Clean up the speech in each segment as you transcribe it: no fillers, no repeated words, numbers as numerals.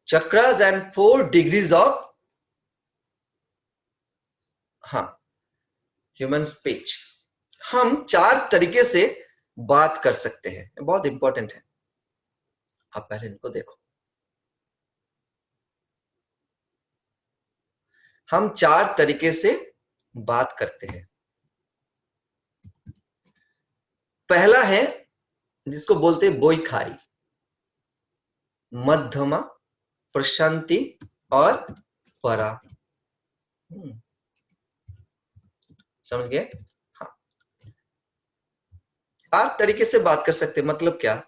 Chakras and 4 degrees of human speech. हम 4 तरीके से बात कर सकते हैं, बहुत इंपॉर्टेंट है, आप पहले इनको देखो। हम 4 तरीके से बात करते हैं। पहला है जिसको बोलते हैं बोईखारी, मध्यमा, प्रशांति और परा। समझ गए? हाँ, 4 तरीके से बात कर सकते हैं। मतलब क्या,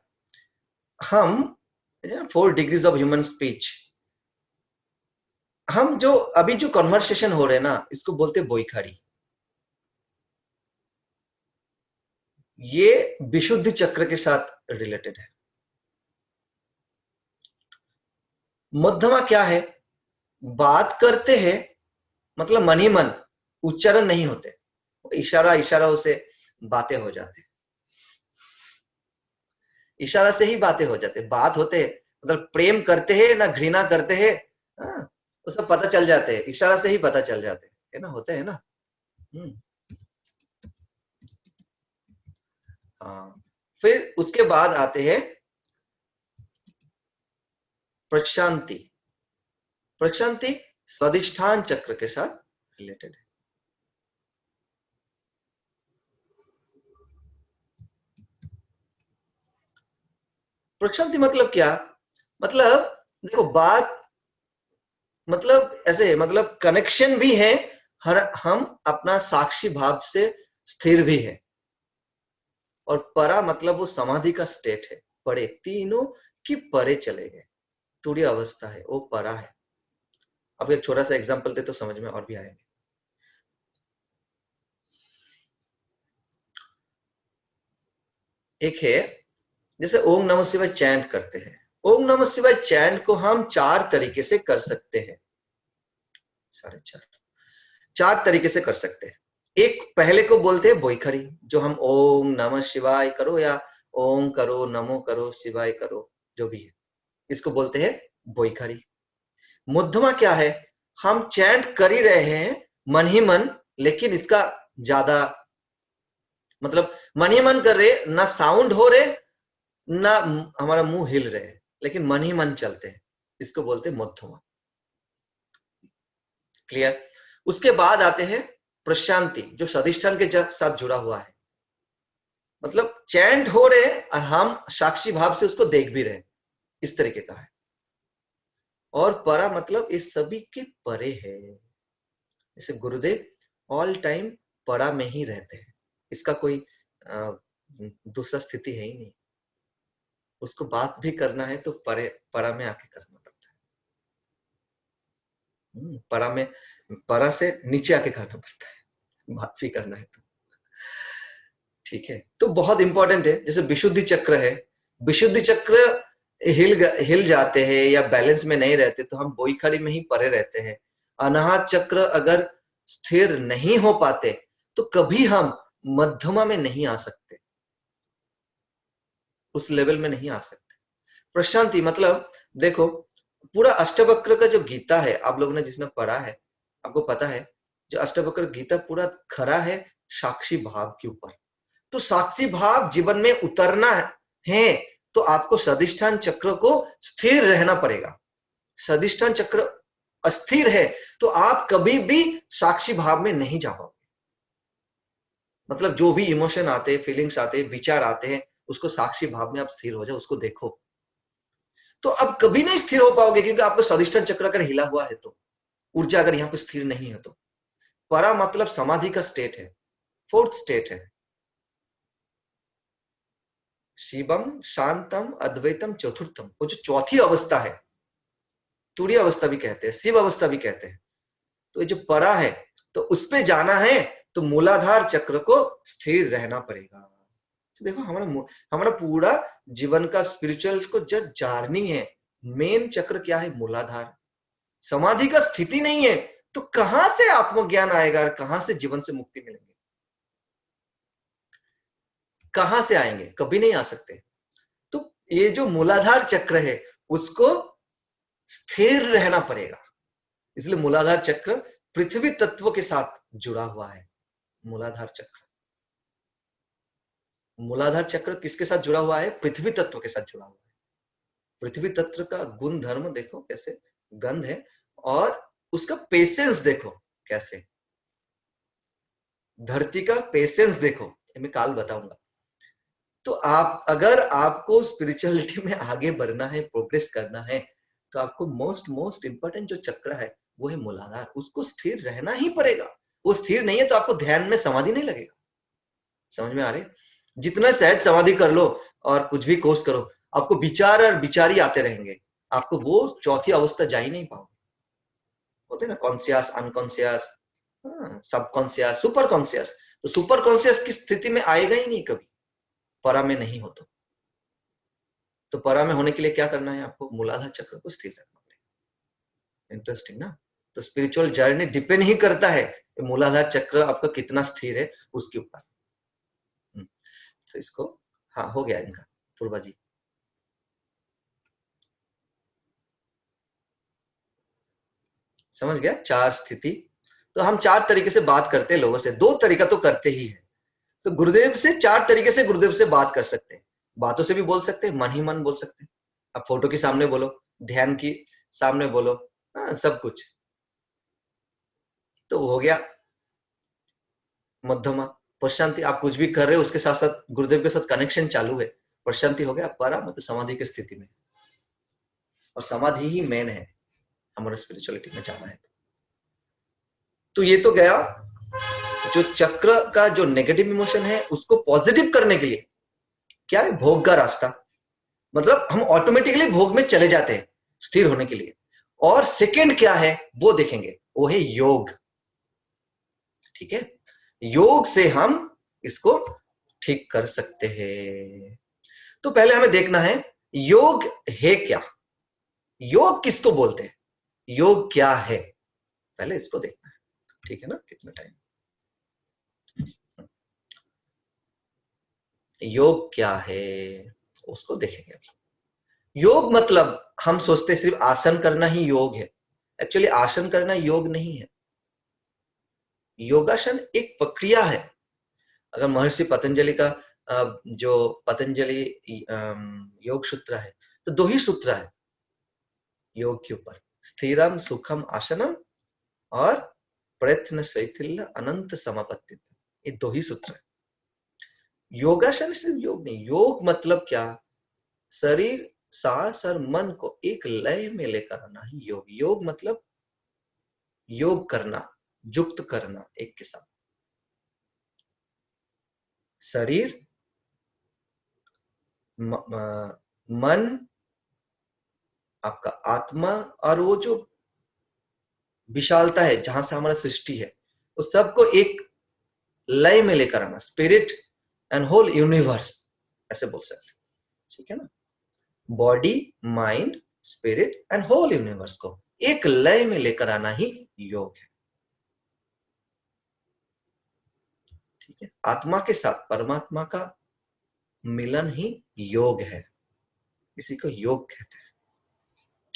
हम 4 डिग्रीज ऑफ ह्यूमन स्पीच, हम जो अभी जो कन्वर्सेशन हो रहे हैं ना, इसको बोलते हैं बोईखारी। ये विशुद्धि चक्र के साथ रिलेटेड है। मध्यमा क्या है, बात करते हैं मतलब मन ही मन, उच्चारण नहीं होते, इशारा इशारा से बातें हो जाते, इशारा से ही बातें हो जाते, बात होते मतलब प्रेम करते हैं ना घृणा करते हैं, वो सब पता चल जाते हैं, इशारा से ही पता चल जाते है ना, होते हैं ना। हाँ, फिर उसके बाद आते हैं प्रशांति। प्रशांति स्वादिष्ठान चक्र के साथ रिलेटेड है। प्रशांति मतलब क्या, मतलब देखो बात मतलब ऐसे, मतलब कनेक्शन भी है, हर हम अपना साक्षी भाव से स्थिर भी है। और परा मतलब वो समाधि का स्टेट है, परे, तीनों की परे चले गए, तुरीय अवस्था है, वो परा है। अब एक छोटा सा एग्जांपल दे तो समझ में और भी आएंगे। एक है जैसे ओम नमः शिवाय चैंट करते हैं, ओम नमः शिवाय चैंट को हम 4 तरीके से कर सकते हैं, 4 तरीके से कर सकते हैं। एक पहले को बोलते हैं बोईखरी, जो हम ओम नमः शिवाय करो या ओम करो, नमो करो, शिवाय करो, जो भी है, इसको बोलते हैं बोईखरी। मध्यमा क्या है, हम चैंट कर ही रहे हैं मन ही मन, लेकिन इसका ज्यादा मतलब मन ही मन कर रहे, ना साउंड हो रहे ना हमारा मुंह हिल रहे, लेकिन मन ही मन चलते हैं, इसको बोलते हैं मध्यमा। क्लियर? उसके बाद आते हैं प्रशांति, जो सदिष्ठान के साथ जुड़ा हुआ है, मतलब चैंट हो रहे और हम साक्षी भाव से उसको देख भी रहे, इस तरीके का है। और परा मतलब इस सभी के परे है, जैसे गुरुदेव ऑल टाइम परा में ही रहते हैं, इसका कोई दूसरा स्थिति है ही नहीं, उसको बात भी करना है तो परे परा में आके करना पड़ता है, परा में, परा से नीचे आके करना पड़ता है, बात भी करना है तो। ठीक है, तो बहुत इंपॉर्टेंट है। जैसे विशुद्धि चक्र है, विशुद्धि चक्र हिल जाते हैं या बैलेंस में नहीं रहते तो हम बोईखरी में ही परे रहते हैं। अनाहत चक्र अगर स्थिर नहीं हो पाते तो कभी हम मध्यमा में नहीं आ सकते, उस लेवल में नहीं आ सकते। प्रशांति मतलब देखो, पूरा अष्टवक्र का जो गीता है, आप लोगों ने जिसने पढ़ा है आपको पता है, जो अष्टवक्र गीता पूरा खरा है साक्षी भाव के ऊपर। तो साक्षी भाव जीवन में उतरना है तो आपको सदिष्ठान चक्र को स्थिर रहना पड़ेगा। सदिष्ठान चक्र अस्थिर है तो आप कभी भी साक्षी भाव में नहीं जा पाओगे। मतलब जो भी इमोशन आते हैं, फीलिंग्स आते हैं, विचार आते हैं, उसको साक्षी भाव में आप स्थिर हो जाओ, उसको देखो, तो अब कभी नहीं स्थिर हो पाओगे, क्योंकि आपको सदिष्ठान चक्र अगर हिला हुआ है तो, ऊर्जा अगर यहाँ पे स्थिर नहीं है तो। परा मतलब समाधि का स्टेट है, 4th स्टेट है। शिवम शांतम अद्वैतम चतुर्थम, वो जो चौथी अवस्था है, तुरीय अवस्था भी कहते हैं, शिव अवस्था भी कहते हैं। तो ये जो परा है, तो उस पे जाना है तो मूलाधार चक्र को स्थिर रहना पड़ेगा। तो देखो हमारा हमारा पूरा जीवन का स्पिरिचुअल को जब जानी है, मेन चक्र क्या है, मूलाधार। समाधि का स्थिति नहीं है तो कहां से आत्मज्ञान आएगा, कहां से जीवन से मुक्ति मिलेंगे, कहां से आएंगे, कभी नहीं आ सकते। तो ये जो मूलाधार चक्र है उसको स्थिर रहना पड़ेगा। इसलिए मूलाधार चक्र पृथ्वी तत्व के साथ जुड़ा हुआ है। मूलाधार चक्र, मूलाधार चक्र किसके साथ जुड़ा हुआ है? पृथ्वी तत्व के साथ जुड़ा हुआ है। पृथ्वी तत्व का गुण धर्म देखो कैसे, गंध है, और उसका पेशेंस देखो कैसे, धरती का पेशेंस देखो, ये मैं काल बताऊंगा। तो आप, अगर आपको स्पिरिचुअलिटी में आगे बढ़ना है, प्रोग्रेस करना है, तो आपको मोस्ट इंपॉर्टेंट जो चक्र है वो है मूलाधार। उसको स्थिर रहना ही पड़ेगा। वो स्थिर नहीं है तो आपको ध्यान में समाधि नहीं लगेगा। समझ में आ रहे? जितना सहज समाधि कर लो और कुछ भी कोर्स करो, आपको विचार और विचार ही आते रहेंगे। आपको वो चौथी अवस्था जा ही नहीं पाओगे। होते ना conscious, unconscious, subconscious, super conscious. तो सुपर कॉन्शियस की स्थिति में आएगा ही नहीं कभी, परा में नहीं हो तो परा में होने के लिए क्या करना है? आपको मूलाधार चक्र को स्थिर रखना पड़ेगा। इंटरेस्टिंग ना? तो स्पिरिचुअल जर्नी डिपेंड ही करता है कि मूलाधार चक्र आपका कितना स्थिर है उसके ऊपर। तो इसको, हाँ हो गया इनका। पूर्वा जी समझ गया? चार स्थिति। तो हम चार तरीके से बात करते हैं लोगों से, दो तरीका तो करते ही है। तो गुरुदेव से चार तरीके से गुरुदेव से बात कर सकते हैं। बातों से भी बोल सकते हैं, मन ही मन बोल सकते हैं। अब फोटो के सामने बोलो, ध्यान की सामने बोलो, सब कुछ तो हो गया मध्यमा। प्रशांति, आप कुछ भी कर रहे हो उसके साथ साथ गुरुदेव के साथ कनेक्शन चालू है, प्रशांति हो गया। परा मतलब समाधि की स्थिति में, और समाधि ही मेन है हमारे स्पिरिचुअलिटी में जाना है। तो ये तो गया जो चक्र का जो नेगेटिव इमोशन है उसको पॉजिटिव करने के लिए क्या है? भोग का रास्ता। मतलब हम ऑटोमेटिकली भोग में चले जाते हैं स्थिर होने के लिए। और सेकंड क्या है वो देखेंगे, वो है योग। ठीक है, योग से हम इसको ठीक कर सकते हैं। तो पहले हमें देखना है योग है क्या, योग किसको बोलते हैं, योग क्या है, पहले इसको देखना है। ठीक है ना? कितना टाइम, योग क्या है उसको देखेंगे अभी। योग मतलब हम सोचते सिर्फ आसन करना ही योग है। एक्चुअली आसन करना योग नहीं है। योगासन एक प्रक्रिया है। अगर महर्षि पतंजलि का जो पतंजलि योग सूत्र है, तो दो ही सूत्र है योग के ऊपर, स्थिरम सुखम आसनम और प्रयत्न शैथिल्य अनंत समापत्ति। ये दो ही सूत्र है। योगासन सिर्फ योग नहीं। योग मतलब क्या? शरीर, सांस और मन को एक लय में लेकर आना ही योग। योग मतलब योग करना, युक्त करना एक के साथ। शरीर, मन, आपका आत्मा, और वो जो विशालता है जहां से हमारा सृष्टि है, उस सबको एक लय में लेकर आना। स्पिरिट एंड होल यूनिवर्स ऐसे बोल सकते हैं। ठीक है ना? Body, mind, spirit and whole universe को एक लय में लेकर आना ही योग है। ठीक है? आत्मा के साथ परमात्मा का मिलन ही योग है। इसी को योग कहते हैं,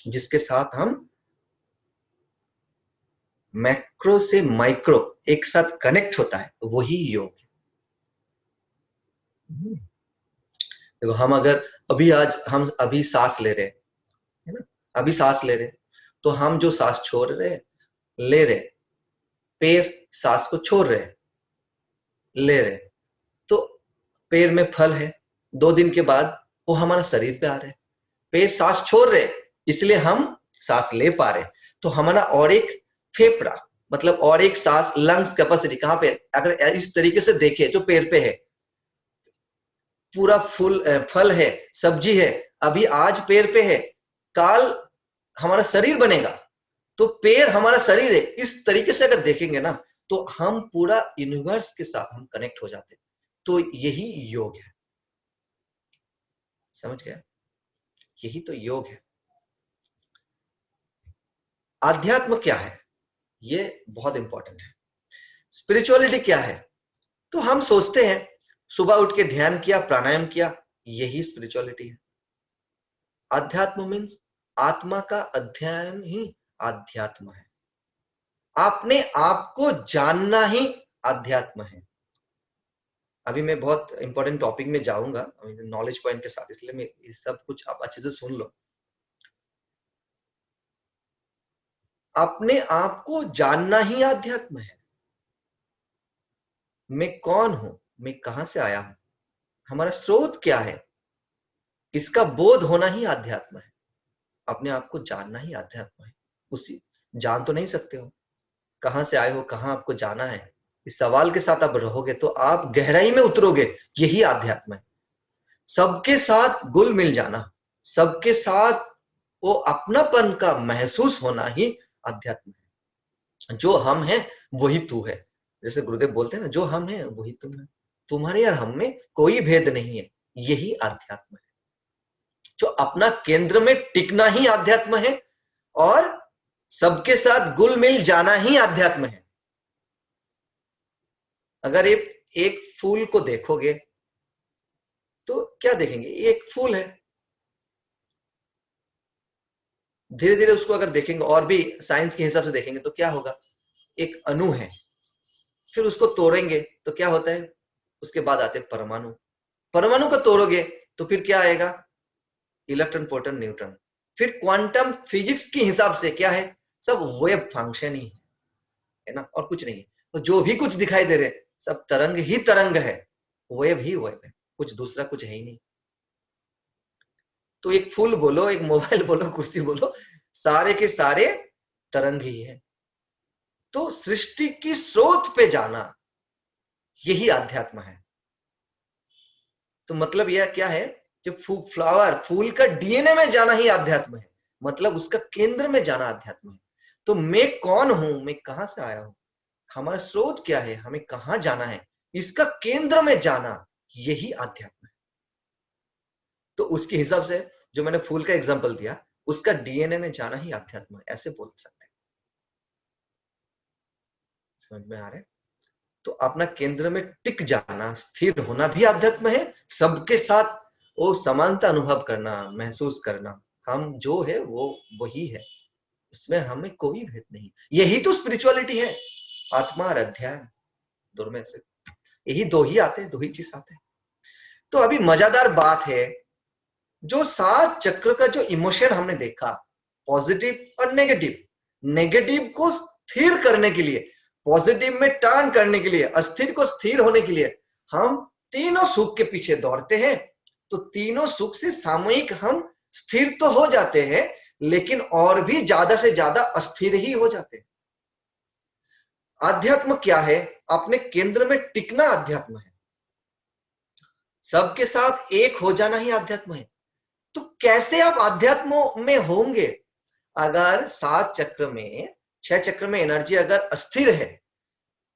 जिसके साथ हम मैक्रो से माइक्रो एक साथ कनेक्ट होता है, वही योग है। देखो, हम अगर हम अभी सांस ले रहे है ना, अभी सांस ले रहे, तो हम जो सांस छोड़ रहे ले रहे, पैर सांस को छोड़ रहे ले रहे, तो पैर में फल है, 2 दिन के बाद वो हमारा शरीर पे आ रहे। पैर सांस छोड़ रहे इसलिए हम सांस ले पा रहे। तो हमारा और एक फेफड़ा, मतलब और एक सांस, लंग्स कैपेसिटी कहां पे? अगर इस तरीके से देखे जो पैर पे है, पूरा फल है, सब्जी है, अभी आज पैर पे है, काल हमारा शरीर बनेगा, तो पैर हमारा शरीर है। इस तरीके से अगर देखेंगे ना, तो हम पूरा यूनिवर्स के साथ हम कनेक्ट हो जाते हैं। तो यही योग है। समझ गया? यही तो योग है। आध्यात्म क्या है, ये बहुत इंपॉर्टेंट है। स्पिरिचुअलिटी क्या है? तो हम सोचते हैं सुबह उठ के ध्यान किया, प्राणायाम किया, यही स्पिरिचुअलिटी है। अध्यात्म मीन्स आत्मा का अध्ययन ही आध्यात्म है। अपने आप को जानना ही आध्यात्म है। अभी मैं बहुत इंपॉर्टेंट टॉपिक में जाऊंगा नॉलेज पॉइंट के साथ, इसलिए मैं ये सब कुछ आप अच्छे से सुन लो। अपने आप को जानना ही आध्यात्म है। मैं कौन हूं, मैं कहां से आया हूं, हमारा स्रोत क्या है, इसका बोध होना ही आध्यात्म है। अपने आप को जानना ही आध्यात्म है। उसी जान तो नहीं सकते हो कहां से आए हो, कहां आपको जाना है। इस सवाल के साथ आप रहोगे तो आप गहराई में उतरोगे, यही आध्यात्म है। सबके साथ घुल मिल जाना, सबके साथ वो अपनापन का महसूस होना ही अध्यात्म है। जो हम हैं वही तू है। जैसे गुरुदेव बोलते हैं ना, जो हम हैं वही तुम है, तुम्हारे और हम में कोई भेद नहीं है, यही अध्यात्म है। जो अपना केंद्र में टिकना ही अध्यात्म है और सबके साथ घुल मिल जाना ही अध्यात्म है। अगर एक फूल को देखोगे तो क्या देखेंगे, एक फूल है। धीरे धीरे उसको अगर देखेंगे और भी साइंस के हिसाब से देखेंगे तो क्या होगा, एक अणु है। फिर उसको तोड़ेंगे तो क्या होता है, उसके बाद आते हैं परमाणु। परमाणु को तोड़ोगे तो फिर क्या आएगा, इलेक्ट्रॉन प्रोटॉन न्यूट्रॉन। फिर क्वांटम फिजिक्स के हिसाब से क्या है, सब वेव फंक्शन ही है ना, और कुछ नहीं है। तो जो भी कुछ दिखाई दे रहे सब तरंग ही तरंग है, वेव ही वेव है, कुछ दूसरा कुछ है ही नहीं। तो एक फूल बोलो, एक मोबाइल बोलो, कुर्सी बोलो, सारे के सारे तरंग ही है। तो सृष्टि की स्रोत पे जाना यही अध्यात्म है। तो मतलब यह क्या है, जो फ्लावर फूल का डीएनए में जाना ही अध्यात्म है, मतलब उसका केंद्र में जाना अध्यात्म है। तो मैं कौन हूं, मैं कहां से आया हूं, हमारा स्रोत क्या है, हमें कहां जाना है, इसका केंद्र में जाना यही अध्यात्म है। तो उसके हिसाब से जो मैंने फूल का एग्जांपल दिया, उसका डीएनए में जाना ही अध्यात्म है, ऐसे बोल सकते हैं। समझ में आ रहा है। तो अपना केंद्र में टिक जाना, स्थिर होना भी अध्यात्म है। सबके साथ वो समानता अनुभव करना, महसूस करना, हम जो है वो वही है, इसमें हमें कोई भेद नहीं। यही तो स्पिरिचुअलिटी है, आत्मा और अध्यात्म दोनों में से यही दो ही आते हैं, दो ही चीज आते हैं। तो अभी मजादार बात है, जो 7 चक्र का जो इमोशन हमने देखा, पॉजिटिव और नेगेटिव, नेगेटिव को स्थिर करने के लिए, पॉजिटिव में टर्न करने के लिए, अस्थिर को स्थिर होने के लिए हम तीनों सुख के पीछे दौड़ते हैं। तो तीनों सुख से सामूहिक हम स्थिर तो हो जाते हैं, लेकिन और भी ज्यादा से ज्यादा अस्थिर ही हो जाते हैं। अध्यात्म क्या है, अपने केंद्र में टिकना अध्यात्म है। सबके साथ एक हो जाना ही अध्यात्म है। तो कैसे आप अध्यात्म में होंगे, अगर 7 चक्र में 6 चक्र में एनर्जी अगर अस्थिर है,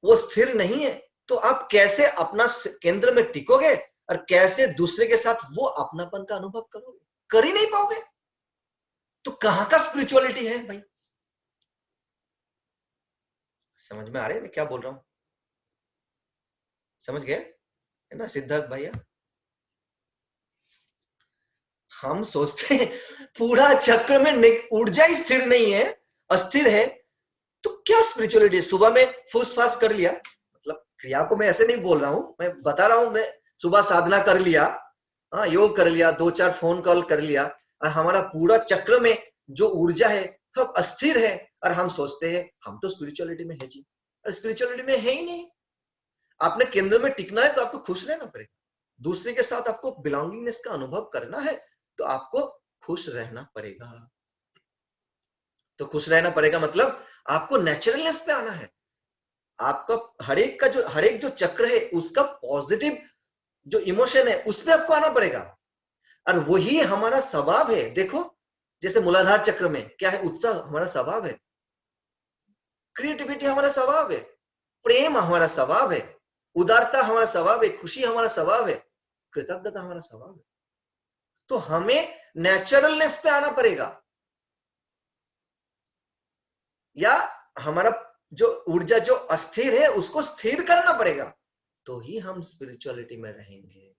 वो स्थिर नहीं है, तो आप कैसे अपना केंद्र में टिकोगे और कैसे दूसरे के साथ वो अपनापन का अनुभव करोगे, कर ही नहीं पाओगे। तो कहां का स्पिरिचुअलिटी है भाई। समझ में आ रहे है मैं क्या बोल रहा हूं, समझ गए है ना सिद्धार्थ भैया। हम सोचते हैं पूरा चक्र में ऊर्जा ही स्थिर नहीं है, अस्थिर है, तो क्या स्पिरिचुअलिटी। सुबह में फूस फास कर लिया, मतलब क्रिया को मैं ऐसे नहीं बोल रहा हूं, मैं बता रहा हूं, मैं सुबह साधना कर लिया, हाँ योग कर लिया, 2-4 फोन कॉल कर लिया, और हमारा पूरा चक्र में जो ऊर्जा है सब अस्थिर है, और हम सोचते हैं हम तो स्पिरिचुअलिटी में है जी, और स्पिरिचुअलिटी में है ही नहीं। आपने केंद्र में टिकना है तो आपको खुश रहना पड़ेगा, दूसरे के साथ आपको बिलोंगिंगनेस का अनुभव करना है तो आपको खुश रहना पड़ेगा। तो खुश रहना पड़ेगा मतलब आपको नेचुरलनेस पे आना है। आपका हर एक जो चक्र है उसका पॉजिटिव जो इमोशन है उस पे आपको आना पड़ेगा, और वही हमारा स्वभाव है। देखो जैसे मूलाधार चक्र में क्या है, उत्साह हमारा स्वभाव है, क्रिएटिविटी हमारा स्वभाव है, प्रेम हमारा स्वभाव है, उदारता हमारा स्वभाव है, खुशी हमारा स्वभाव है, कृतज्ञता हमारा स्वभाव है। तो हमें नेचुरलनेस पे आना पड़ेगा, या हमारा जो ऊर्जा जो अस्थिर है उसको स्थिर करना पड़ेगा, तो ही हम स्पिरिचुअलिटी में रहेंगे।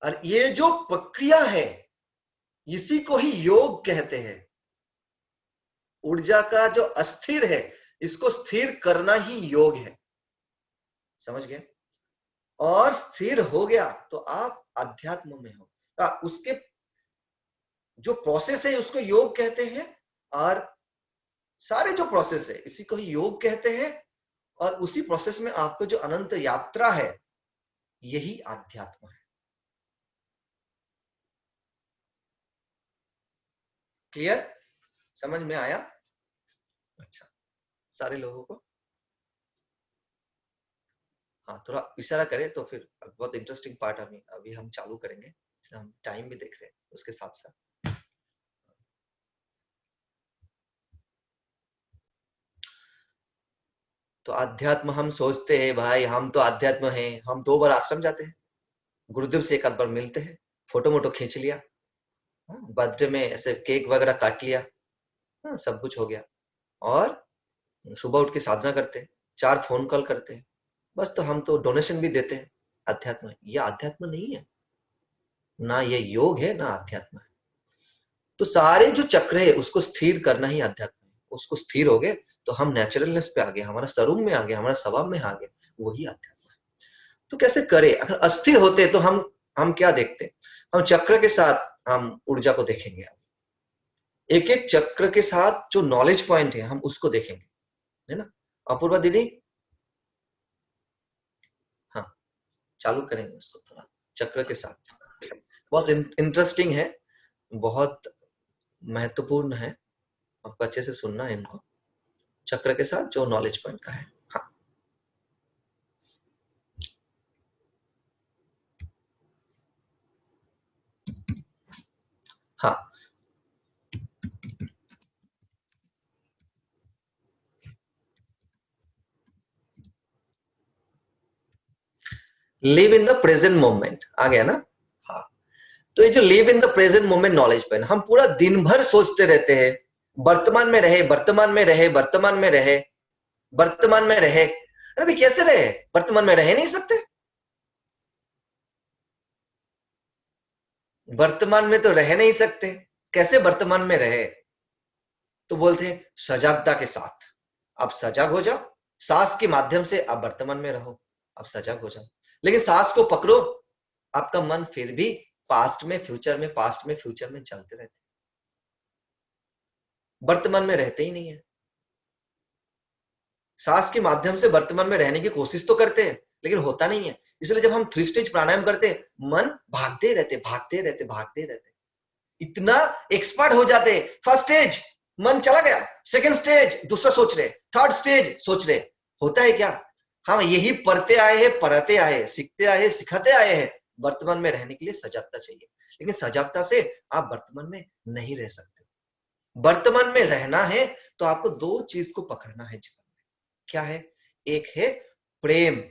और ये जो प्रक्रिया है इसी को ही योग कहते हैं। ऊर्जा का जो अस्थिर है, इसको स्थिर करना ही योग है। समझ गए? और स्थिर हो गया तो आप अध्यात्म में हो। उसके जो प्रोसेस है उसको योग कहते हैं, और सारे जो प्रोसेस है इसी को ही योग कहते हैं, और उसी प्रोसेस में आपको जो अनंत यात्रा है यही आध्यात्म है। क्लियर? समझ में आया? अच्छा, सारे लोगों को? हाँ, थोड़ा इशारा करें तो फिर बहुत इंटरेस्टिंग पार्ट अभी हम चालू करेंगे। हम टाइम भी देख रहे हैं उसके साथ साथ। तो अध्यात्म हम सोचते हैं भाई हम तो अध्यात्म हैं, हम 2 बार आश्रम जाते हैं, गुरुदेव से एक आध बार मिलते हैं, फोटो मोटो खींच लिया, बर्थडे में ऐसे केक वगैरह काट लिया, सब कुछ हो गया, और सुबह उठ के साधना करते हैं, 4 फोन कॉल करते हैं, बस। तो हम तो डोनेशन भी देते हैं। अध्यात्म है ये? अध्यात्म नहीं है ना, ये योग है ना अध्यात्म है। तो सारे जो चक्र है उसको स्थिर करना ही अध्यात्म है। उसको स्थिर हो गए तो हम नेचुरलनेस पे आ गए, हमारा स्वरूप में आ गए, हमारा स्वभाव में आ गए, वही अध्यात्म है। तो कैसे करें? अगर अस्थिर होते तो हम क्या देखते? हम चक्र के साथ हम ऊर्जा को देखेंगे, एक एक चक्र के साथ जो नॉलेज पॉइंट है हम उसको देखेंगे, है ना? अपूर्वा दीदी, हाँ, चालू करेंगे उसको थोड़ा चक्र के साथ। बहुत इंटरेस्टिंग है, बहुत महत्वपूर्ण है, आपको अच्छे से सुनना है इनको। चक्र के साथ जो नॉलेज पॉइंट का है। हाँ, हाँ, live in the present moment आ गया ना? हाँ, तो ये जो live in the present moment knowledge point, हम पूरा दिन भर सोचते रहते हैं वर्तमान में रहे, वर्तमान में रहे, वर्तमान में रहे, वर्तमान में रहे। अरे भाई कैसे रहे? वर्तमान में रह नहीं सकते? वर्तमान में तो रह नहीं सकते, कैसे वर्तमान में रहे? तो बोलते हैं सजागता के साथ। आप सजाग हो जाओ, सांस के माध्यम से आप वर्तमान में रहो, आप सजाग हो जाओ। लेकिन सांस को पकड़ो, आपका मन फिर भी पास्ट में फ्यूचर में, पास्ट में फ्यूचर में चलते रहते, वर्तमान में रहते ही नहीं है। सांस के माध्यम से वर्तमान में रहने की कोशिश तो करते हैं लेकिन होता नहीं है। इसलिए जब हम 3 स्टेज प्राणायाम करते हैं, मन भागते रहते, भागते रहते, भागते रहते, इतना एक्सपर्ट हो जाते। फर्स्ट स्टेज मन चला गया, सेकंड स्टेज दूसरा सोच रहे, थर्ड स्टेज सोच रहे। होता है क्या? हम यही पढ़ते आए हैं, पढ़ते आए हैं, सीखते आए हैं, सिखाते आए हैं। वर्तमान में रहने के लिए सजागता चाहिए, लेकिन सजागता से आप वर्तमान में नहीं रह सकते। वर्तमान में रहना है तो आपको 2 चीज को पकड़ना है जीवन में। क्या है? एक है प्रेम,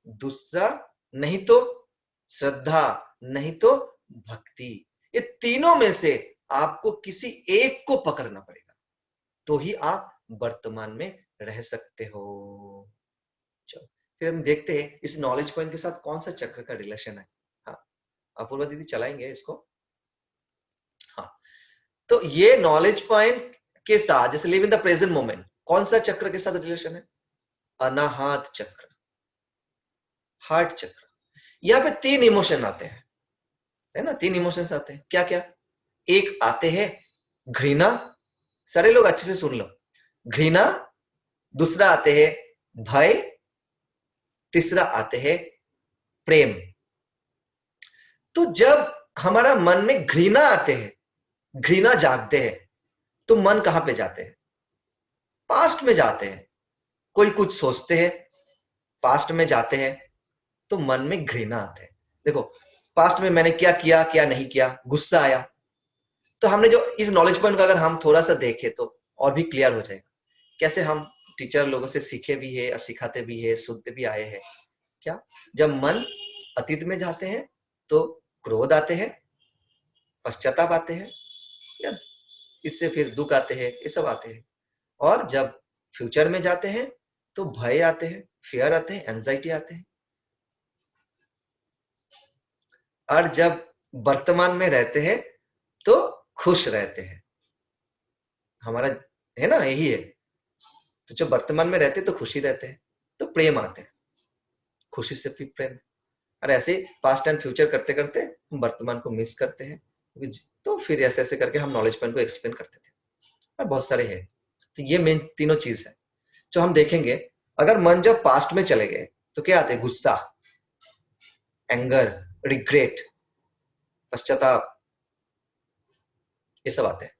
दूसरा नहीं तो श्रद्धा, नहीं तो भक्ति। ये तीनों में से आपको किसी एक को पकड़ना पड़ेगा, तो ही आप वर्तमान में रह सकते हो। चलो फिर हम देखते हैं इस नॉलेज पॉइंट के साथ कौन सा चक्र का रिलेशन है। हाँ, अपूर्वा दीदी चलाएंगे इसको। हाँ, तो ये नॉलेज पॉइंट के साथ जैसे live in the present moment, कौन सा चक्र के साथ रिलेशन है? अनाहत चक्र, हार्ट चक्र। यहाँ पे 3 इमोशन आते हैं, है ना? 3 इमोशंस आते हैं। क्या क्या? एक आते हैं घृणा, सारे लोग अच्छे से सुन लो, घृणा। दूसरा आते हैं भय, तीसरा आते हैं प्रेम। तो जब हमारा मन में घृणा आते हैं, घृणा जागते हैं, तो मन कहां पे जाते हैं? पास्ट में जाते हैं। कोई कुछ सोचते हैं, पास्ट में जाते हैं, तो मन में घृणा आते हैं। देखो, पास्ट में मैंने क्या किया, क्या नहीं किया, गुस्सा आया, तो हमने जो इस नॉलेज पॉइंट का अगर हम थोड़ा सा देखें तो और भी क्लियर हो जाएगा। कैसे हम टीचर लोगों से सीखे भी है और सिखाते भी है, सुनते भी आए हैं। क्या? जब मन अतीत में जाते हैं तो क्रोध आते हैं, पश्चाताप आते हैं, या इससे फिर दुख आते हैं, ये सब आते हैं। और जब फ्यूचर में जाते हैं तो भय आते हैं, फियर आते हैं, एंजाइटी आते हैं। और जब वर्तमान में रहते हैं तो खुश रहते हैं। हमारा है ना, यही है। तो जब वर्तमान में रहते तो खुशी रहते हैं, तो प्रेम आते हैं, खुशी से फिर प्रेम। और ऐसे पास्ट एंड फ्यूचर करते करते हम वर्तमान को मिस करते हैं। तो फिर ऐसे ऐसे करके हम नॉलेज पॉइंट को एक्सप्लेन करते थे, और बहुत सारे हैं। तो ये मेन तीनों चीज है जो हम देखेंगे। अगर मन जब पास्ट में चले गए तो क्या आते हैं? गुस्सा, एंगर, रिग्रेट, पश्चाताप, ये सब आते हैं।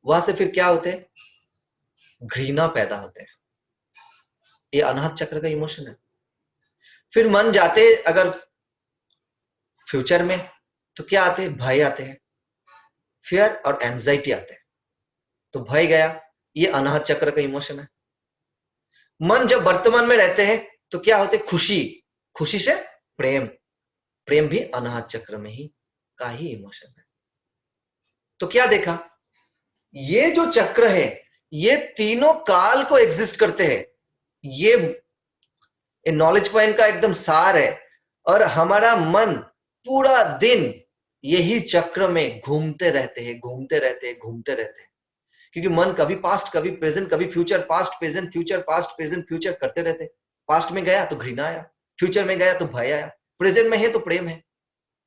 वहां से फिर क्या होते हैं? घृणा पैदा होते हैं। ये अनाहत चक्र का इमोशन है। फिर मन जाते अगर फ्यूचर में, तो क्या आते हैं? भय आते हैं, फियर और एंजाइटी आते हैं। तो भय गया, ये अनाहत चक्र का इमोशन है। मन जब वर्तमान में रहते हैं तो क्या होते? खुशी, खुशी से प्रेम, प्रेम भी अनाहत चक्र में ही का ही इमोशन है। तो क्या देखा? ये जो चक्र है, ये तीनों काल को एग्जिस्ट करते हैं। ये नॉलेज पॉइंट का एकदम सार है। और हमारा मन पूरा दिन यही चक्र में घूमते रहते हैं, घूमते रहते हैं, घूमते रहते हैं। क्योंकि मन कभी पास्ट, कभी प्रेजेंट, कभी future, past present future, past present future करते रहते। पास्ट में गया तो घृणा आया, फ्यूचर में गया तो भय आया, प्रेजेंट में है तो प्रेम है।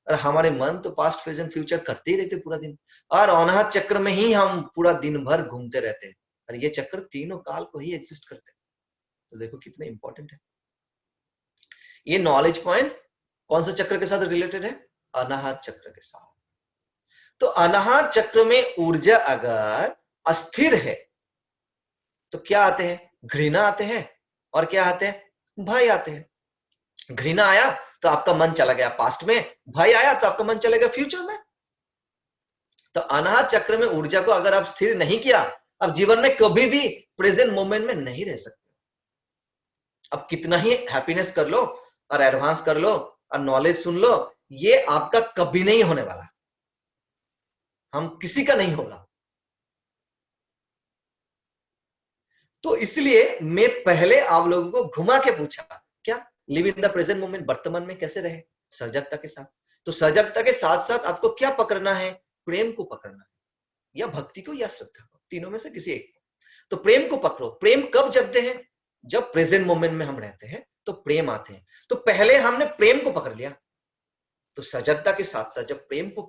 और हमारे मन तो पास्ट प्रेजेंट फ्यूचर करते ही रहते पूरा दिन, और अनाहत चक्र में ही हम पूरा दिन भर घूमते रहते हैं। और ये चक्र तीनों काल को ही एग्जिस्ट करते हैं। तो देखो कितना इंपॉर्टेंट है ये नॉलेज पॉइंट। कौन सा चक्र के साथ रिलेटेड है? अनाहत चक्र के साथ। तो अनाहत चक्र में ऊर्जा अगर अस्थिर है तो क्या आते हैं? घृणा आते हैं, और क्या आते हैं? भय आते हैं। घृणा आया तो आपका मन चला गया पास्ट में, भय आया तो आपका मन चला गया फ्यूचर में। तो अनाहत चक्र में ऊर्जा को अगर आप स्थिर नहीं किया, अब जीवन में कभी भी प्रेजेंट मोमेंट में नहीं रह सकते। अब कितना ही हैप्पीनेस कर लो और एडवांस कर लो और नॉलेज सुन लो, ये आपका कभी नहीं होने वाला। हम किसी का नहीं होगा। तो इसलिए मैं पहले आप लोगों को घुमा के पूछा, क्या live in the present moment, वर्तमान में कैसे रहे? सजगता के साथ। तो सजगता के साथ साथ आपको क्या पकड़ना है? प्रेम को पकड़ना है, या भक्ति को, या श्रद्धा को, तीनों में से किसी एक को। तो प्रेम को पकड़ो। प्रेम कब जगते हैं? जब प्रेजेंट मोमेंट में हम रहते हैं तो प्रेम आते हैं। तो पहले हमने प्रेम को पकड़ लिया, तो सजगता के साथ साथ जब प्रेम को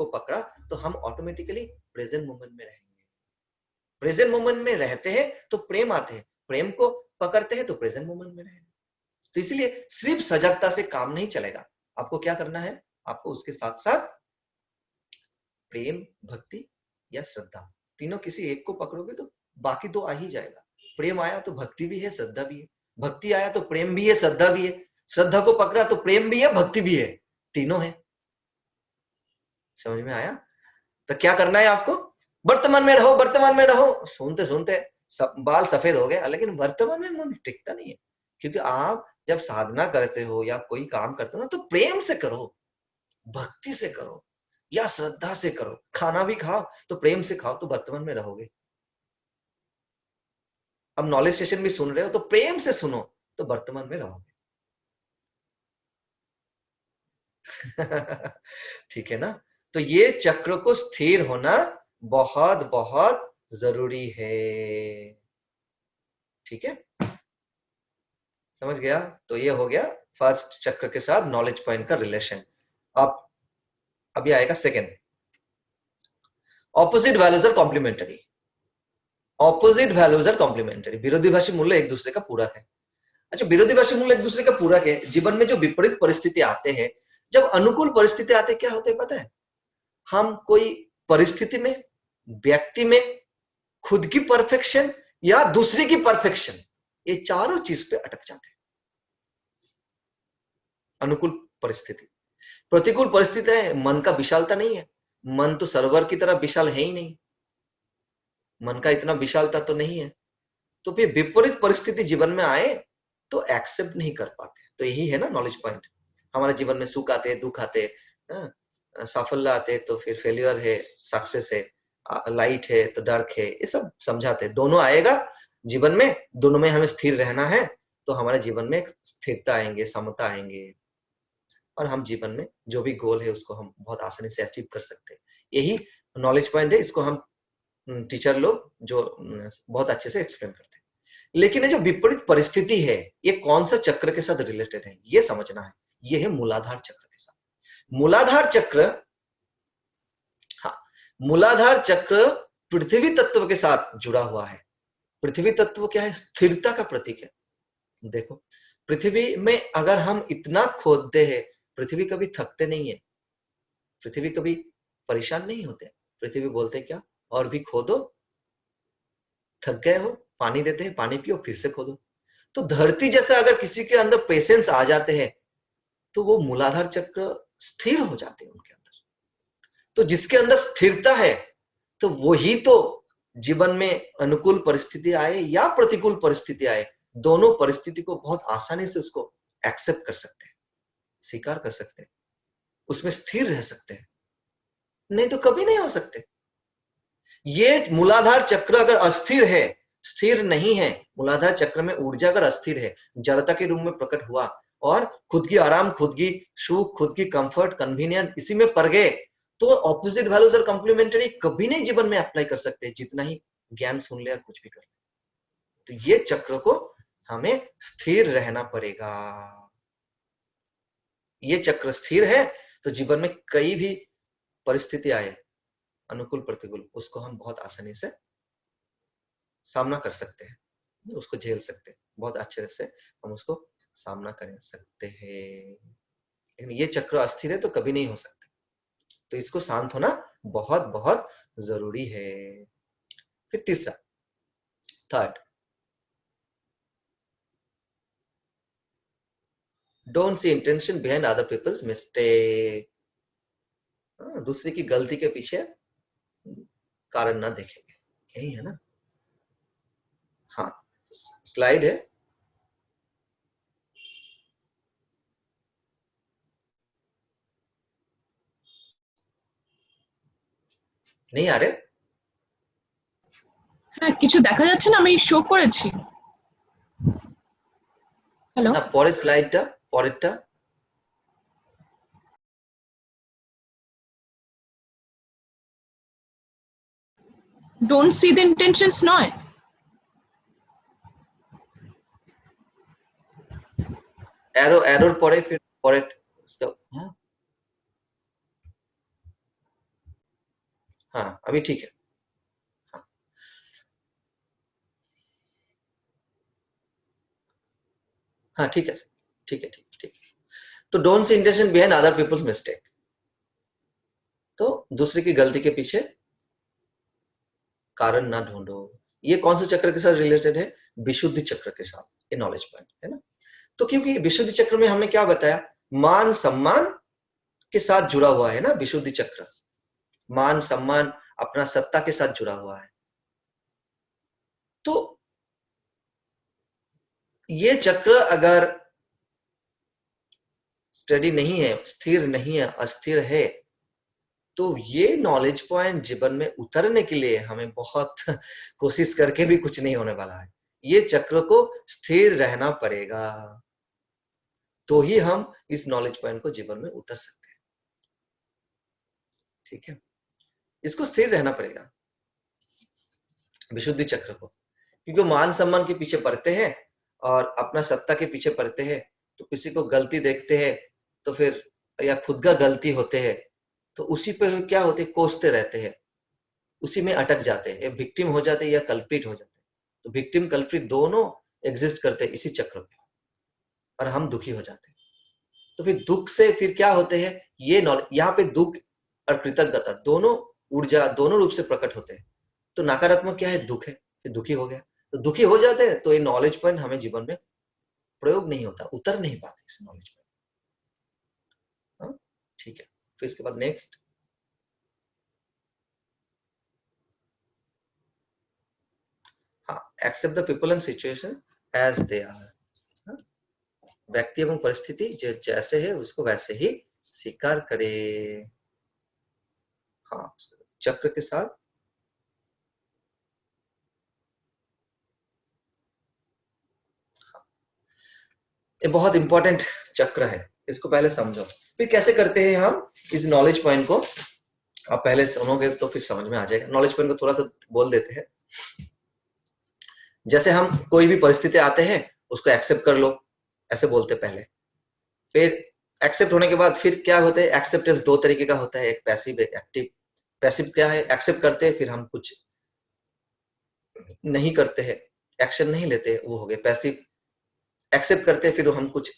पकड़ा तो हम ऑटोमेटिकली प्रेजेंट मोमेंट में रहेंगे। प्रेजेंट मोमेंट में रहते हैं तो प्रेम आते हैं, प्रेम को पकड़ते हैं तो प्रेजेंट मोमेंट में रहेंगे। तो इसलिए सिर्फ सजगता से काम नहीं चलेगा। आपको क्या करना है? आपको उसके साथ साथ प्रेम, भक्ति या श्रद्धा, तीनों किसी एक को पकड़ोगे तो बाकी दो आ ही जाएगा। प्रेम आया तो भक्ति भी है, श्रद्धा भी है। भक्ति आया तो प्रेम भी है, श्रद्धा भी है। श्रद्धा को पकड़ा तो प्रेम भी है, भक्ति भी है, तीनों है। समझ में आया? तो क्या करना है आपको? वर्तमान में रहो, वर्तमान में रहो। सुनते सुनते सब बाल सफेद हो गए, लेकिन वर्तमान में मन टिकता नहीं है। क्योंकि आप जब साधना करते हो या कोई काम करते हो ना, तो प्रेम से करो, भक्ति से करो या श्रद्धा से करो। खाना भी खाओ तो प्रेम से खाओ, तो वर्तमान में रहोगे। अब नॉलेज सेशन भी सुन रहे हो तो प्रेम से सुनो, तो वर्तमान में रहोगे। ठीक है ना? तो ये चक्र को स्थिर होना बहुत बहुत जरूरी है। ठीक है, समझ गया? तो ये हो गया फर्स्ट चक्र के साथ नॉलेज पॉइंट का रिलेशन। अब अभी आएगा second, opposite values are complementary. Opposite values are complementary, विरोधीभाषी मूल्य एक दूसरे का पूरक है। अच्छा, विरोधीभाषी मूल्य एक दूसरे का पूरक है। जीवन में जो विपरीत परिस्थिति आते हैं, जब अनुकूल परिस्थिति आते क्या होते हैं पता है? हम कोई परिस्थिति में, व्यक्ति में, खुद की परफेक्शन या दूसरे की परफेक्शन, ये चारों चीज पे अटक जाते हैं। अनुकूल परिस्थिति, प्रतिकूल परिस्थिति है, मन का विशालता नहीं है। मन तो सरोवर की तरह विशाल है ही नहीं, मन का इतना विशालता तो नहीं है। तो फिर विपरीत परिस्थिति जीवन में आए तो एक्सेप्ट नहीं कर पाते। तो यही है ना नॉलेज पॉइंट। हमारे जीवन में सुख आते, दुख आते, साफल्य आते तो फिर फेल्यूर है, सक्सेस है, लाइट है तो डार्क है, ये सब समझाते। दोनों आएगा जीवन में, दोनों में हमें स्थिर रहना है, तो हमारे जीवन में स्थिरता आएंगे, समता आएंगे, और हम जीवन में जो भी गोल है उसको हम बहुत आसानी से अचीव कर सकते हैं। यही नॉलेज पॉइंट है, इसको हम टीचर लोग जो बहुत अच्छे से एक्सप्लेन करते हैं। लेकिन ये जो विपरीत परिस्थिति है, ये कौन सा चक्र के साथ रिलेटेड है, ये समझना है। ये है मूलाधार चक्र के साथ। मूलाधार चक्र, हाँ, मूलाधार चक्र पृथ्वी तत्व के साथ जुड़ा हुआ है। पृथ्वी तत्व क्या है? स्थिरता का प्रतीक है। देखो, पृथ्वी में अगर हम इतना खोदते हैं, पृथ्वी कभी थकते नहीं है, पृथ्वी कभी परेशान नहीं होते। पृथ्वी बोलते क्या? और भी खोदो, थक गए हो, पानी देते हैं, पानी पियो, फिर से खोदो। तो धरती जैसा अगर किसी के अंदर पेशेंस आ जाते हैं, तो वो मूलाधार चक्र स्थिर हो जाते हैं उनके अंदर। तो जिसके अंदर स्थिरता है, तो वही तो जीवन में अनुकूल परिस्थिति आए या प्रतिकूल परिस्थिति आए, दोनों परिस्थिति को बहुत आसानी से उसको एक्सेप्ट कर सकते हैं, स्वीकार कर सकते हैं, उसमें स्थिर रह सकते हैं। नहीं तो कभी नहीं हो सकते। ये मूलाधार चक्र अगर अस्थिर है, स्थिर नहीं है, मूलाधार चक्र में ऊर्जा अगर अस्थिर है, जड़ता के रूप में प्रकट हुआ और खुद की आराम, खुद की सुख, खुद की कंफर्ट, कन्वीनियंस इसी में पड़ गए, तो ऑपोजिट वैल्यूज और कॉम्प्लीमेंट्री कभी नहीं जीवन में अप्लाई कर सकते, जितना ही ज्ञान सुन ले और कुछ भी कर ले। तो ये चक्र को हमें स्थिर रहना पड़ेगा। ये चक्र स्थिर है तो जीवन में कई भी परिस्थिति आए, अनुकूल प्रतिकूल, उसको हम बहुत आसानी से सामना कर सकते हैं, उसको झेल सकते हैं, बहुत अच्छे से हम उसको सामना कर सकते हैं। लेकिन ये चक्र अस्थिर है तो कभी नहीं हो सकता, तो इसको शांत होना बहुत बहुत जरूरी है। फिर तीसरा, third, don't see intention behind other people's mistake. दूसरे की गलती के पीछे कारण ना देखेंगे, यही है ना। हाँ, स्लाइड है। नहीं आ रहे? হ্যাঁ, কিছু দেখা যাচ্ছে না, আমি শো করেছি। হ্যালো, না, পরের স্লাইডটা, পরেরটা। ডোন্ট সি দ্য ইন্টেনশনস নয়? एरो, एरोर परे फिर परे इसका, हाँ हाँ अभी ठीक है। हाँ हाँ ठीक है, ठीक है, ठीक ठीक। तो don't see intention behind other people's mistake, तो दूसरे की गलती के पीछे कारण ना ढूंढो। ये कौन से चक्र के साथ रिलेटेड है? विशुद्धि चक्र के साथ, ये नॉलेज पॉइंट है ना। तो क्योंकि विशुद्धि चक्र में हमने क्या बताया, मान सम्मान के साथ जुड़ा हुआ है ना। विशुद्धि चक्र मान सम्मान अपना सत्ता के साथ जुड़ा हुआ है। तो ये चक्र अगर स्टडी नहीं है, स्थिर नहीं है, अस्थिर है, तो ये नॉलेज पॉइंट जीवन में उतरने के लिए हमें बहुत कोशिश करके भी कुछ नहीं होने वाला है। ये चक्र को स्थिर रहना पड़ेगा, तो ही हम इस नॉलेज पॉइंट को जीवन में उतर सकते हैं। ठीक है, इसको स्थिर रहना पड़ेगा, विशुद्धि चक्र को। क्योंकि मान सम्मान के पीछे पड़ते हैं और अपना सत्ता के पीछे पड़ते हैं, तो किसी को गलती देखते हैं तो फिर, या खुद का गलती होते हैं तो उसी पे क्या होते, कोसते रहते हैं, उसी में अटक जाते हैं, विक्टिम हो जाते हैं या कल्प्रिट हो जाते हैं। तो विक्टिम कल्प्रिट दोनों एग्जिस्ट करते हैं इसी चक्र में, और हम दुखी हो जाते हैं। तो फिर दुख से फिर क्या होते हैं, ये नॉलेज, यहाँ पे दुख और कृतज्ञता दोनों ऊर्जा दोनों रूप से प्रकट होते हैं। तो नकारात्मक क्या है, दुख है, फिर दुखी हो गया, तो दुखी हो जाते हैं, तो ये नॉलेज पॉइंट हमें जीवन में प्रयोग नहीं होता, उतर नहीं पाते इस नॉलेज पॉइंट। ठीक है, फिर इसके बाद नेक्स्ट, हाँ, accept the people and situation as they are. व्यक्ति एवं परिस्थिति जैसे है उसको वैसे ही स्वीकार करे। हाँ, चक्र के साथ ये बहुत इंपॉर्टेंट चक्र है, इसको पहले समझो। फिर कैसे करते हैं हम इस नॉलेज पॉइंट को आप पहले सुनोगे तो फिर समझ में आ जाएगा। नॉलेज पॉइंट को थोड़ा सा बोल देते हैं। जैसे हम कोई भी परिस्थिति आते हैं उसको एक्सेप्ट कर लो, ऐसे बोलते पहले। फिर एक्सेप्ट होने के बाद फिर क्या होता है, एक्सेप्टेंस दो तरीके का होता है, एक पैसिव एक एक्टिव। पैसिव क्या है, एक्सेप्ट करते हैं फिर हम कुछ नहीं करते हैं, एक्शन नहीं लेते, वो हो गए पैसिव। एक्सेप्ट करते हैं फिर हम कुछ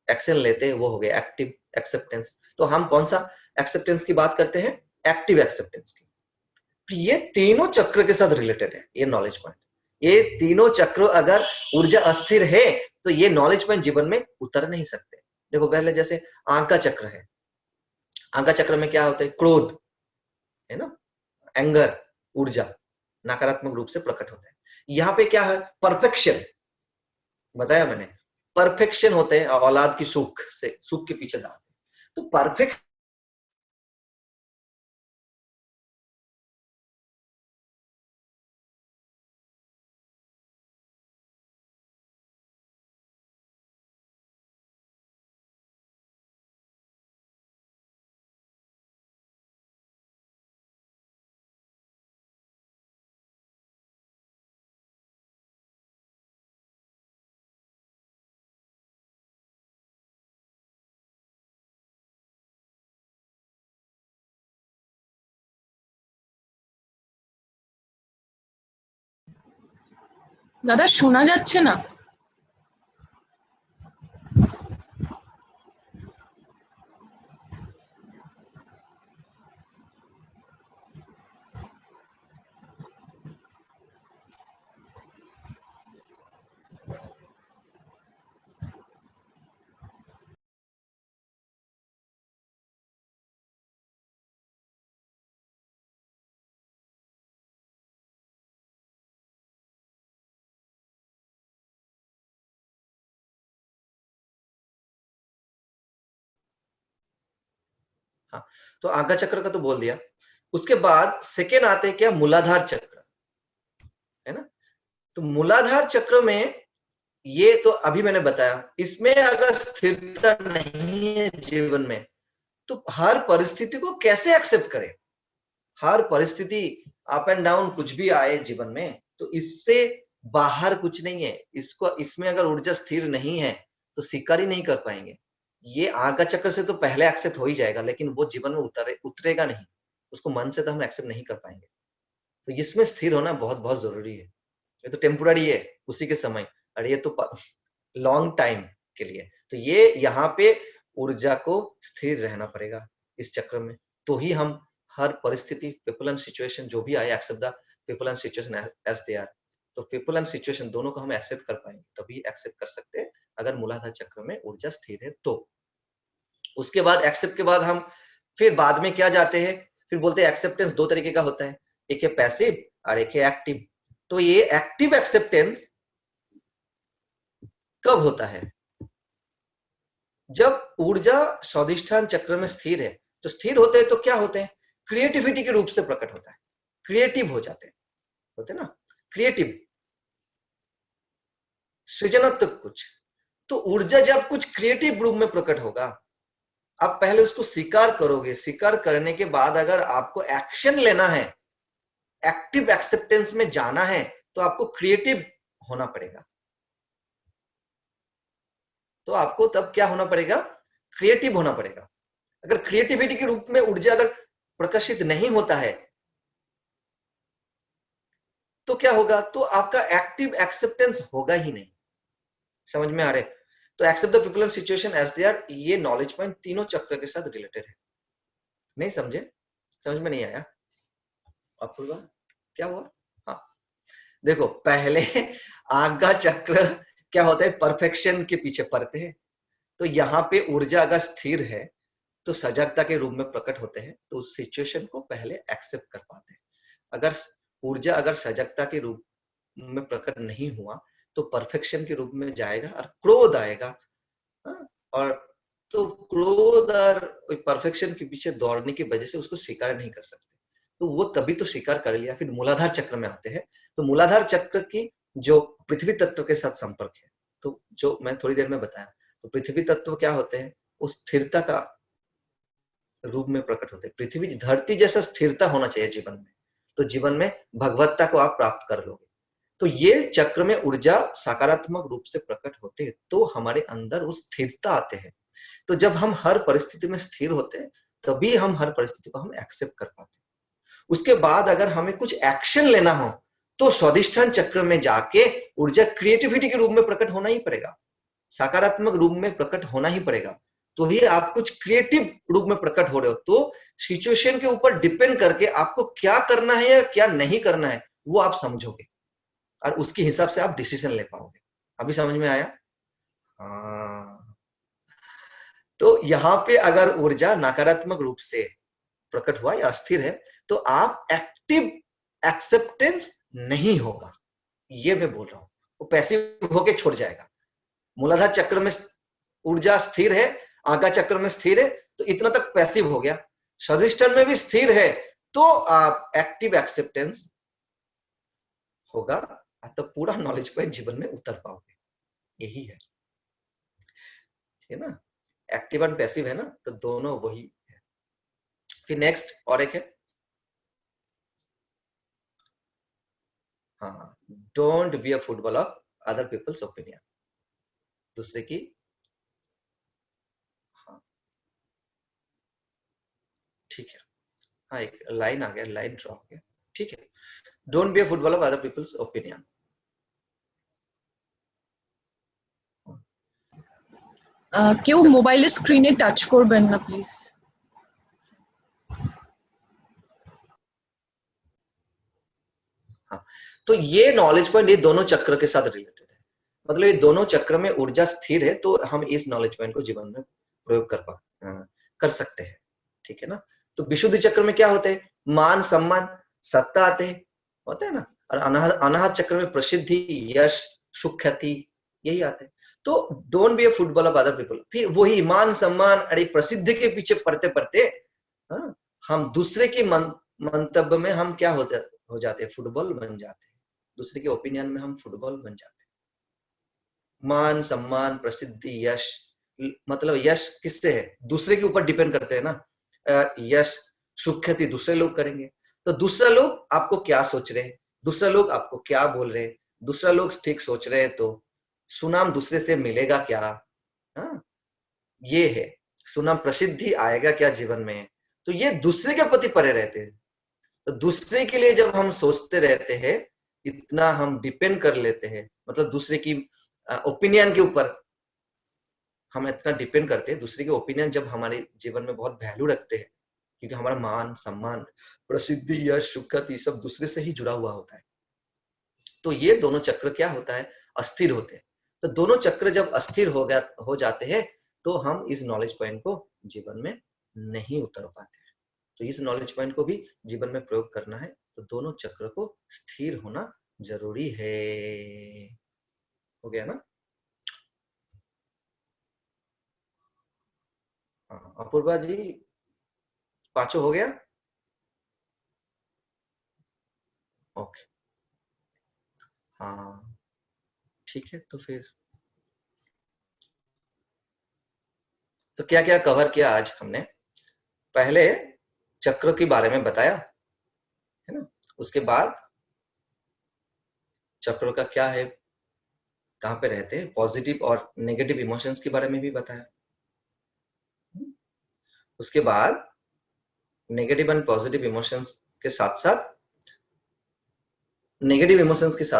एक्शन लेते हैं, वो हो गए एक्टिव एक्सेप्टेंस। तो हम कौन सा एक्सेप्टेंस की बात करते हैं, एक्टिव एक्सेप्टेंस की। ये तीनों चक्र के साथ रिलेटेड है ये नॉलेज पॉइंट। ये तीनों चक्र अगर ऊर्जा अस्थिर है तो ये नॉलेज पॉइंट जीवन में उतर नहीं सकते। देखो पहले जैसे आंख का चक्र है, आंख का चक्र में क्या होता है, क्रोध है ना, एंगर, ऊर्जा नकारात्मक रूप से प्रकट होता है। यहाँ पे क्या है, परफेक्शन, बताया मैंने, परफेक्शन होते हैं औलाद की सुख से, सुख के पीछे दाग। तो परफेक्ट দাদা শোনা যাচ্ছে না। हाँ, तो आज्ञा चक्र का तो बोल दिया। उसके बाद सेकेंड आते हैं क्या, मूलाधार चक्र, है ना। तो मूलाधार चक्र में ये तो अभी मैंने बताया, इसमें अगर स्थिरता नहीं है जीवन में तो हर परिस्थिति को कैसे एक्सेप्ट करें। हर परिस्थिति अप एंड डाउन कुछ भी आए जीवन में तो इससे बाहर कुछ नहीं है। इसको, इसमें अगर ऊर्जा स्थिर नहीं है तो स्वीकार ही नहीं कर पाएंगे। ये आज्ञा चक्र से तो पहले एक्सेप्ट हो ही जाएगा, लेकिन वो जीवन में उतरेगा नहीं, उसको मन से तो हम एक्सेप्ट नहीं कर पाएंगे। तो इसमें स्थिर होना बहुत बहुत जरूरी है। ये तो टेम्पोररी है उसी के समय, और ये तो लॉन्ग टाइम के लिए। तो ये यहाँ पे ऊर्जा को स्थिर रहना पड़ेगा इस चक्र में, तो ही हम हर परिस्थिति, पीपल एंड सिचुएशन जो भी आए, accept the people and situation as they are. तो पीपल एंड सिचुएशन दोनों को हम एक्सेप्ट कर पाएंगे, तभी एक्सेप्ट कर सकते हैं अगर मूलाधार चक्र में ऊर्जा स्थिर है तो। उसके बाद एक्सेप्ट के बाद हम फिर बाद में क्या जाते हैं, फिर बोलते हैं एक्सेप्टेंस दो तरीके का होता है, एक है पैसिव और एक है एक्टिव। तो ये एक्टिव एक्सेप्टेंस कब होता है, जब ऊर्जा स्वाधिष्ठान चक्र में स्थिर है। तो स्थिर होते हैं तो क्या होते हैं, क्रिएटिविटी के रूप से प्रकट होता है, क्रिएटिव हो जाते हैं, होते ना, क्रिएटिव, सृजनात्मक कुछ। तो ऊर्जा जब कुछ क्रिएटिव रूप में प्रकट होगा, आप पहले उसको स्वीकार करोगे, स्वीकार करने के बाद अगर आपको एक्शन लेना है, एक्टिव एक्सेप्टेंस में जाना है, तो आपको क्रिएटिव होना पड़ेगा। तो आपको तब क्या होना पड़ेगा, क्रिएटिव होना पड़ेगा। अगर क्रिएटिविटी के रूप में ऊर्जा अगर प्रकाशित नहीं होता है तो क्या होगा, तो आपका एक्टिव एक्सेप्टेंस होगा ही नहीं। समझ में आ रहे, तो accept the people and situation as they are, ये नॉलेज पॉइंट तीनों चक्र के साथ रिलेटेड है। नहीं समझे, समझ में नहीं आया आपको क्या हुआ। हाँ, देखो पहले आज्ञा चक्र क्या होता है, परफेक्शन के पीछे पड़ते हैं। तो यहाँ पे ऊर्जा अगर स्थिर है तो सजगता के रूप में प्रकट होते हैं, तो उस सिचुएशन को पहले एक्सेप्ट कर पाते हैं। अगर ऊर्जा अगर सजगता के रूप में प्रकट नहीं हुआ तो परफेक्शन के रूप में जाएगा और क्रोध आएगा। और तो क्रोध और परफेक्शन के पीछे दौड़ने की वजह से उसको स्वीकार नहीं कर सकते, तो वो तभी तो स्वीकार कर लिया। फिर मूलाधार चक्र में आते हैं। तो मूलाधार चक्र की जो पृथ्वी तत्व के साथ संपर्क है, तो जो मैं थोड़ी देर में बताया, तो पृथ्वी तत्व क्या होते हैं, उस स्थिरता का रूप में प्रकट होते हैं। पृथ्वी धरती जैसा स्थिरता होना चाहिए जीवन में, तो जीवन में भगवत्ता को आप प्राप्त कर लोगे। तो ये चक्र में ऊर्जा सकारात्मक रूप से प्रकट होते हैं तो हमारे अंदर वो स्थिरता आते हैं। तो जब हम हर परिस्थिति में स्थिर होते हैं तभी हम हर परिस्थिति को हम एक्सेप्ट कर पाते हैं। उसके बाद अगर हमें कुछ एक्शन लेना हो तो स्वाधिष्ठान चक्र में जाके ऊर्जा क्रिएटिविटी के रूप में प्रकट होना ही पड़ेगा, सकारात्मक रूप में प्रकट होना ही पड़ेगा। तो ही आप कुछ क्रिएटिव रूप में प्रकट हो रहे हो। तो सिचुएशन के ऊपर डिपेंड करके आपको क्या करना है या क्या नहीं करना है वो आप समझोगे और उसके हिसाब से आप डिसीजन ले पाओगे। अभी समझ में आया? हाँ। तो यहाँ पे अगर ऊर्जा नकारात्मक रूप से प्रकट हुआ या अस्थिर है तो आप एक्टिव एक्सेप्टेंस नहीं होगा, ये मैं बोल रहा हूं। वो पैसिव होके छोड़ जाएगा। मूलाधार चक्र में ऊर्जा स्थिर है, आगा चक्र में स्थिर है, तो इतना तक पैसिव हो गया। स्वाधिष्ठान में भी स्थिर है तो आप एक्टिव एक्सेप्टेंस होगा, तो पूरा नॉलेज पॉइंट जीवन में उतर पाओगे। यही है ना? एक्टिव एंड पैसिव है ना, तो दोनों वही है। फिर नेक्स्ट और एक है, हाँ, don't be a football of other peoples opinion. दूसरे की, हाँ ठीक है, हाँ एक लाइन आ गया, लाइन ड्रॉ हो गया, ठीक है। Don't be a football of other peoples opinion. কেউ মোবাইলের স্ক্রিনে টাচ করবেন না প্লিজ। हाँ, तो ये नॉलेज पॉइंट ये दोनों चक्र के साथ रिलेटेड है। मतलब ये दोनों चक्र में ऊर्जा स्थिर है तो हम इस नॉलेज पॉइंट को जीवन में प्रयोग कर सकते हैं, ठीक है ना। तो विशुद्धि चक्र में क्या होते हैं? मान सम्मान सत्ता आते हैं, होते हैं ना। और अनाहत चक्र में प्रसिद्धि यश सुख ख्याति यही आते हैं। तो don't be a football of other people, फिर वही मान सम्मान अरे प्रसिद्धि के पीछे पढ़ते पढ़ते हम दूसरे के मंतव्य में हम क्या हो जाते हैं? फुटबॉल बन जाते हैं। दूसरे के ओपिनियन में हम फुटबॉल बन जाते हैं। मान सम्मान प्रसिद्धि यश, मतलब यश किससे है? दूसरे के ऊपर डिपेंड करते हैं ना। यश सुख ख्याति दूसरे लोग करेंगे, तो दूसरा लोग आपको क्या सोच रहे हैं, दूसरा लोग आपको क्या बोल रहे हैं, दूसरा लोग ठीक सोच रहे हैं तो सुनाम दूसरे से मिलेगा क्या? हाँ, ये है सुनाम, प्रसिद्धि आएगा क्या जीवन में? तो ये दूसरे के प्रति पड़े रहते हैं। तो दूसरे के लिए जब हम सोचते रहते हैं, इतना हम डिपेंड कर लेते हैं, मतलब दूसरे की ओपिनियन के ऊपर हम इतना डिपेंड करते हैं। दूसरे के ओपिनियन जब हमारे जीवन में बहुत वैल्यू रखते हैं, क्योंकि हमारा मान सम्मान प्रसिद्धि यश सुखत ये सब दूसरे से ही जुड़ा हुआ होता है। तो ये दोनों चक्र क्या होता है? अस्थिर होते हैं। तो दोनों चक्र जब अस्थिर हो जाते हैं तो हम इस नॉलेज पॉइंट को जीवन में नहीं उतर पाते हैं। तो इस नॉलेज पॉइंट को भी जीवन में प्रयोग करना है तो दोनों चक्र को स्थिर होना जरूरी है। हो गया ना? हाँ, अपूर्वा जी पांचों हो गया? ओके, हाँ ठीक है। तो फिर तो क्या क्या कवर किया आज हमने? पहले चक्र के बारे में बताया है ना, उसके बाद चक्र का क्या है, कहाँ पे रहते हैं, पॉजिटिव और नेगेटिव इमोशंस के बारे में भी बताया। उसके बाद नेगेटिव एंड पॉजिटिव इमोशंस के साथ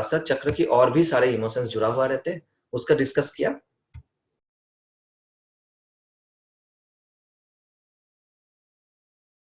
साथ चक्र की और भी सारे इमोशंस जुड़ा हुआ रहते हैं, उसका डिस्कस किया।